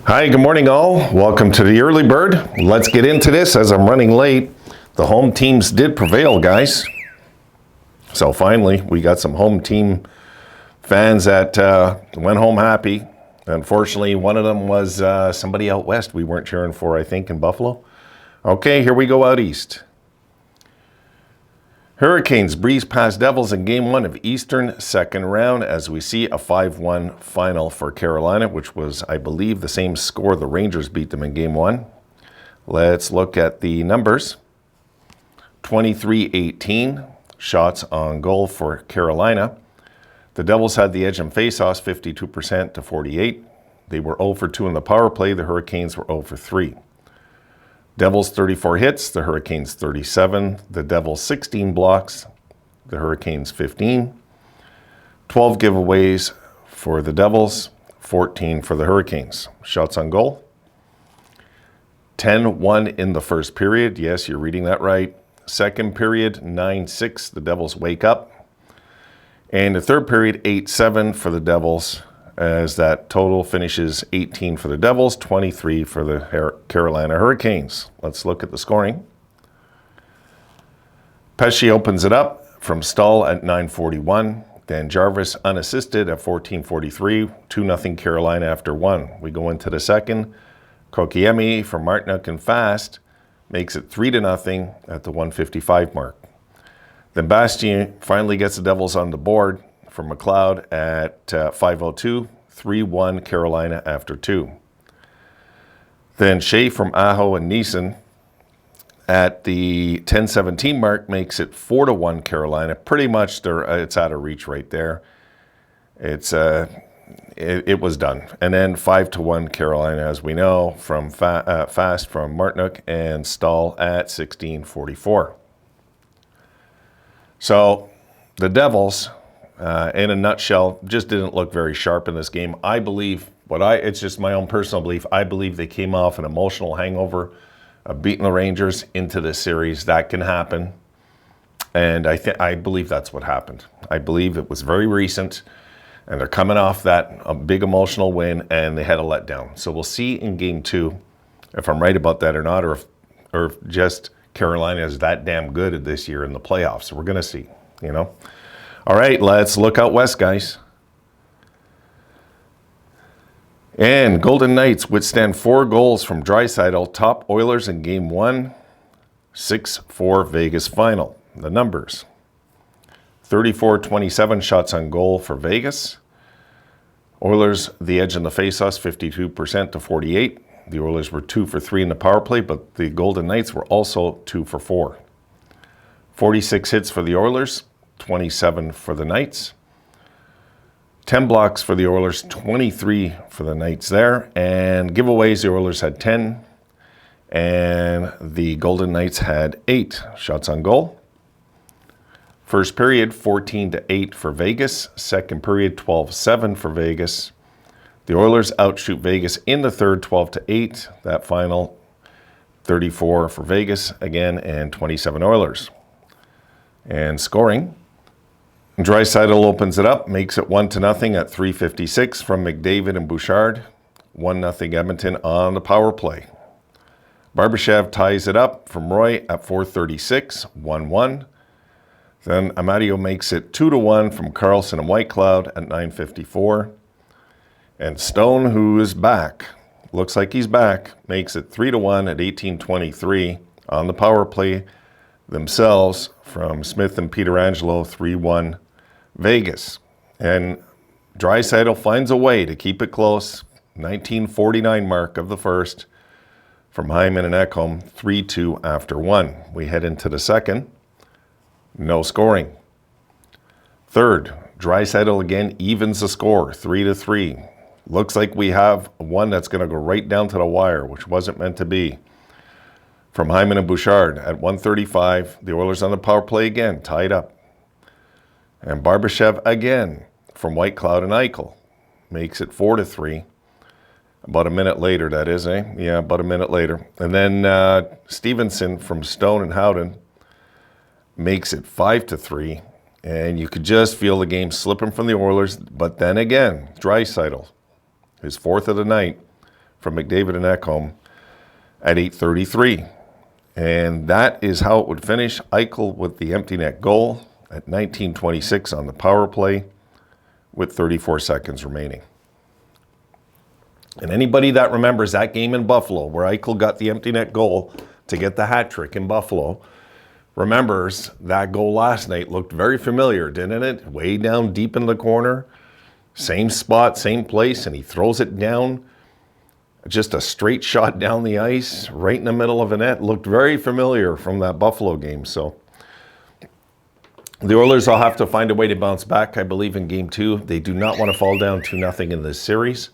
Hi, good morning all. Welcome to the Early Bird. Let's get into this as I'm running late. The home teams did prevail, guys. So finally, we got some home team fans that went home happy. Unfortunately, one of them was somebody out west we weren't cheering for, I think, in Buffalo. Okay, here we go out east. Hurricanes breeze past Devils in Game 1 of Eastern second round as we see a 5-1 final for Carolina, which was, I believe, the same score the Rangers beat them in Game 1. Let's look at the numbers. 23-18 shots on goal for Carolina. The Devils had the edge in faceoffs, 52% to 48. They were 0 for 2 in the power play. The Hurricanes were 0 for 3. Devils 34 hits, the Hurricanes 37. The Devils 16 blocks, the Hurricanes 15. 12 giveaways for the Devils, 14 for the Hurricanes. Shots on goal. 10-1 in the first period. Yes, you're reading that right. Second period, 9-6. The Devils wake up. And the third period, 8-7 for the Devils, as that total finishes 18 for the Devils, 23 for the Carolina Hurricanes. Let's look at the scoring. Pesce opens it up from Stahl at 9:41. Then Jarvis unassisted at 14:43. 2-0 Carolina after 1. We go into the second. Kokiemi from Martinook and Fast makes it 3-0 at the 1:55 mark. Then Bastien finally gets the Devils on the board from McLeod at 5:02, 3-1 Carolina after 2. Then Shea from Aho and Neeson at the 10:17 mark makes it 4-1 Carolina. Pretty much it's out of reach right there. It was done. And then 5-1 Carolina, as we know, from Fast from Martinook and Stahl at 16:44. So the Devils, in a nutshell, just didn't look very sharp in this game. I believe, it's just my own personal belief, I believe they came off an emotional hangover of beating the Rangers into this series. That can happen. And I believe that's what happened. I believe it was very recent, and they're coming off a big emotional win, and they had a letdown. So we'll see in Game 2 if I'm right about that or not, or if just Carolina is that damn good this year in the playoffs. We're going to see, All right, let's look out west, guys. And Golden Knights withstand 4 goals from Draisaitl, top Oilers in Game 1, 6-4 Vegas final. The numbers. 34-27 shots on goal for Vegas. Oilers, the edge in the faceoffs, 52% to 48. The Oilers were 2 for 3 in the power play, but the Golden Knights were also 2 for 4. 46 hits for the Oilers, 27 for the Knights. 10 blocks for the Oilers, 23 for the Knights there. And giveaways, the Oilers had 10, and the Golden Knights had 8 shots on goal. First period, 14-8 for Vegas. Second period, 12-7 for Vegas. The Oilers outshoot Vegas in the third, 12-8. That final, 34 for Vegas again, and 27 Oilers. And scoring. Draisaitl opens it up, makes it 1-0 at 3:56 from McDavid and Bouchard. 1-0 Edmonton on the power play. Barbashev ties it up from Roy at 4:36, 1-1. Then Amadio makes it 2-1 from Carlson and Whitecloud at 9:54. And Stone, who is back, looks like he's back, makes it 3-1 at 18:23 on the power play themselves from Smith and Pietrangelo, 3-1 Vegas. And Draisaitl finds a way to keep it close. 19:49 mark of the first from Hyman and Ekholm, 3-2 after 1. We head into the second. No scoring. Third, Draisaitl again evens the score, 3-3. Looks like we have one that's going to go right down to the wire, which wasn't meant to be. From Hyman and Bouchard at 1:35, the Oilers on the power play again, tied up. And Barbashev again from Whitecloud and Eichel makes it 4-3. About a minute later, that is, eh? Yeah, about a minute later. And then Stevenson from Stone and Howden makes it 5-3. And you could just feel the game slipping from the Oilers. But then again, Draisaitl, his fourth of the night, from McDavid and Ekholm at 8:33. And that is how it would finish. Eichel with the empty net goal at 19:26 on the power play with 34 seconds remaining. And anybody that remembers that game in Buffalo where Eichel got the empty net goal to get the hat trick in Buffalo remembers that goal last night looked very familiar, didn't it? Way down deep in the corner, same spot, same place, and he throws it down. Just a straight shot down the ice, right in the middle of a net. Looked very familiar from that Buffalo game. So the Oilers will have to find a way to bounce back, I believe, in Game 2. They do not want to fall down 2-0 in this series.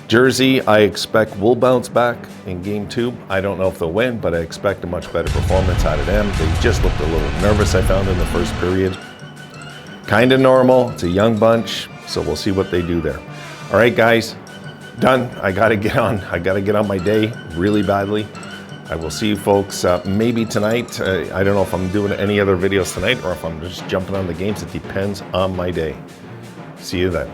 Jersey, I expect, will bounce back in Game 2. I don't know if they'll win, but I expect a much better performance out of them. They just looked a little nervous, I found, in the first period. Kind of normal. It's a young bunch, so we'll see what they do there. All right, guys, done. I got to get on my day really badly. I will see you folks maybe tonight. I don't know if I'm doing any other videos tonight or if I'm just jumping on the games. It depends on my day. See you then.